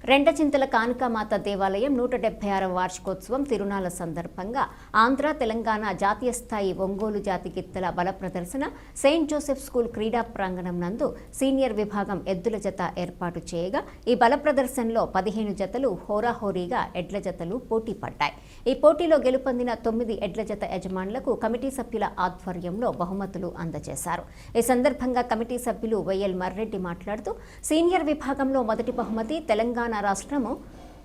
రెండచింతల కానుకామాత దేవాలయం 176వ వార్షికోత్సవం తిరునాళ్ల సందర్భంగా ఆంధ్ర తెలంగాణ జాతీయ స్థాయి ఒంగోలు జాతి గిత్తల బల ప్రదర్శన సెయింట్ జోసెఫ్ స్కూల్ క్రీడా ప్రాంగణం నందు సీనియర్ విభాగం ఎద్దుల జత ఏర్పాటు చేయగా ఈ బల ప్రదర్శనలో 15 జతలు హోరాహోరీగా ఎడ్ల జతలు పోటీ పడ్డాయి. ఈ పోటీలో గెలుపొందిన 9 ఎడ్ల జత యజమానులకు కమిటీ సభ్యుల ఆధ్వర్యంలో బహుమతులు అందజేశారు. ఈ సందర్భంగా కమిటీ సభ్యులు వైఎల్ మర్రెడ్డి మాట్లాడుతూ సీనియర్ విభాగంలో మొదటి బహుమతి తెలంగాణ రాష్ట్రము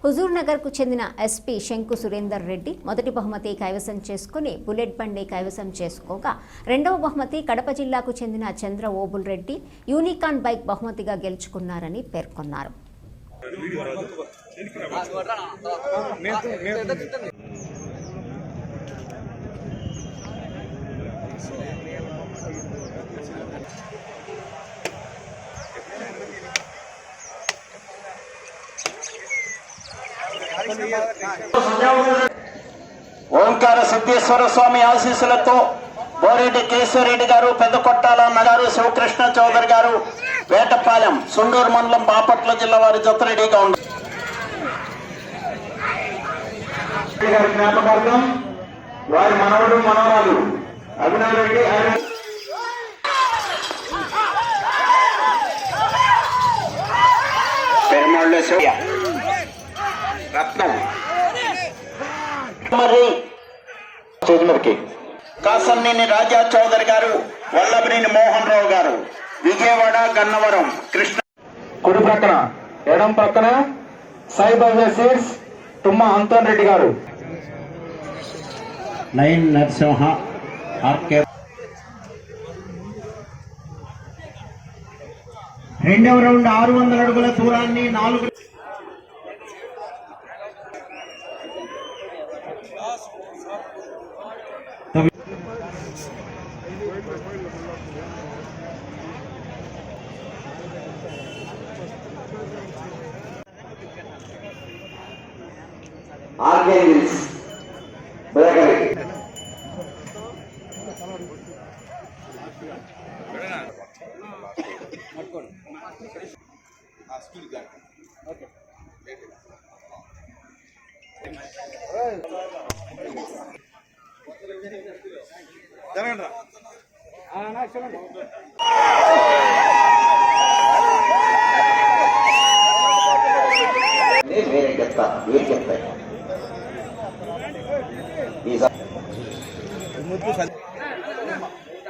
హుజూర్ నగర్ కు చెందిన ఎస్పీ శంకు సురేందర్ రెడ్డి మొదటి బహుమతి కైవసం చేసుకుని బుల్లెట్ బండి కైవసం చేసుకోగా రెండవ బహుమతి కడప జిల్లాకు చెందిన చంద్ర ఓబుల్ రెడ్డి యూనికాన్ బైక్ బహుమతిగా గెలుచుకున్నారని పేర్కొన్నారు. ఓంకార సిద్ధేశ్వర స్వామి ఆశీస్సులతో బోరెడ్డి కేశవరెడ్డి గారు, పెద్ద కొట్టాల నగారు, శివకృష్ణ చౌదరి గారు, వేటపాలెం సుండూరు మండలం బాపట్ల జిల్లా వారి జత రెడీగా ఉంది. జ్ఞాపకార్థం వారి మనవడు మనవరాలు అభినవ్ రెడ్డి పెరుమాళ్ళ రత్నం కాసన్నేని రాజా చౌదరి గారు, వల్లభనేని మోహన్ రావు గారు, విజయవాడ గన్నవరం కృష్ణ. కుడి ప్రక్కన ఎడం ప్రక్కన సాయిబాబా సీడ్స్ తుమ్మ అంతోన్ రెడ్డి గారు, నైన్ నరసింహ ఆర్కే. రెండవ రౌండ్ 600 అడుగుల దూరాన్ని 4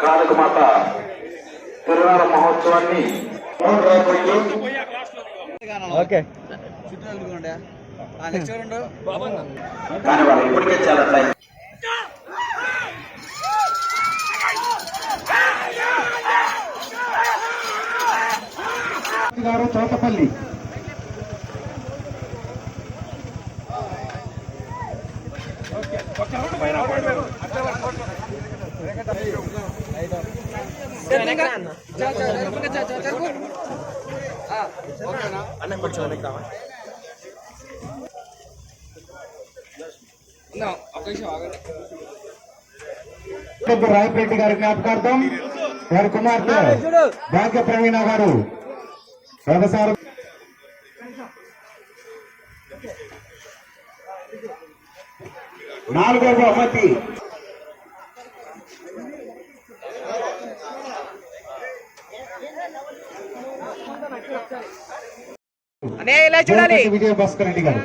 కాళికమాత తిరునాళ్ల మహోత్సవాన్ని కానీ వాళ్ళు ఇప్పటికే చాలా టైం గారు చోటపల్లి రాయపరెడ్డి గారి జ్ఞాపకార్థం వారి కుమార్తె భాగ్య ప్రవీణ గారు వ్యవసాయం. నాలుగవ బహుమతి విజయ భాస్కర్ రెడ్డి గారు.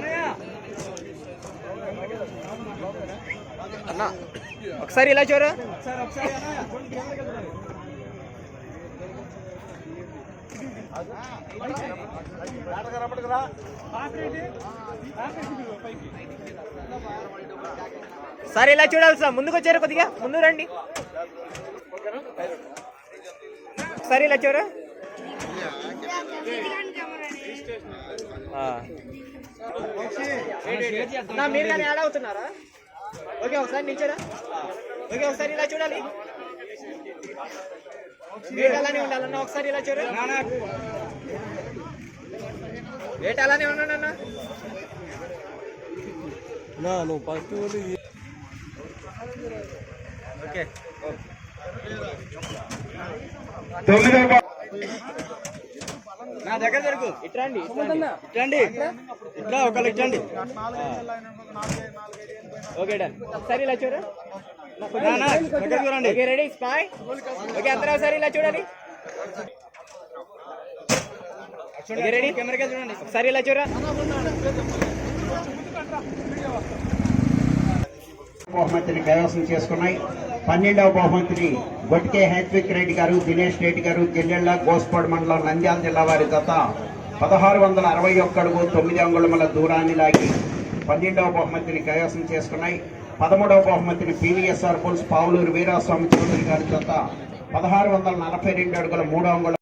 ఒకసారి ఇలా చూడు. సార్ ఇలా చూడాలి సార్, ముందుకు వచ్చారు, కొద్దిగా ముందు రండి. ఒకసారి ఇలా చూడు. మీరు కానీ యాడ్ అవుతున్నారా? ఓకే, ఒకసారి నిల్చోరా. ఓకే, ఒకసారి ఇలా చూడాలి. వెయిట్ అలానే ఉండాలన్నా. ఒకసారి ఇలా చూడు. వెయిట్ అలానే ఉన్నానన్నా. నువ్వు ఫస్ట్ ఓకే. 9 నా దగ్గర జరుగు ఇట్రండి ఇట్రండి ఇట్లా ఒకళ్ళు ఇట్రండి ఓకే డన్ ఒకసారి ఇలా చూడు దగ్గర చూడండి ఓకే రెడీ స్మైల్ ఓకే అందరూ ఒకసారి ఇలా చూడాలి ఓకే రెడీ కెమెరాకి చూడండి ఒకసారి ఇలా చూడరా బహుమతిని కైవసం చేసుకున్నాయి. 12వ బహుమతిని గొట్టికే హేత్విక్ రెడ్డి గారు, దినేష్ రెడ్డి గారు, జిల్లెళ్ల గోస్పాడు మండలం నంద్యాల జిల్లా వారి జత 1661 అడుగు 9 అంగుళముల దూరాన్ని లాగి 12వ బహుమతిని కైవసం చేసుకున్నాయి. 13వ బహుమతిని పివిఎస్ఆర్ పుల్స్ పావులూరు వీరాస్వామి చౌదరి గారి జత 1642 అడుగుల 3 అంగుళం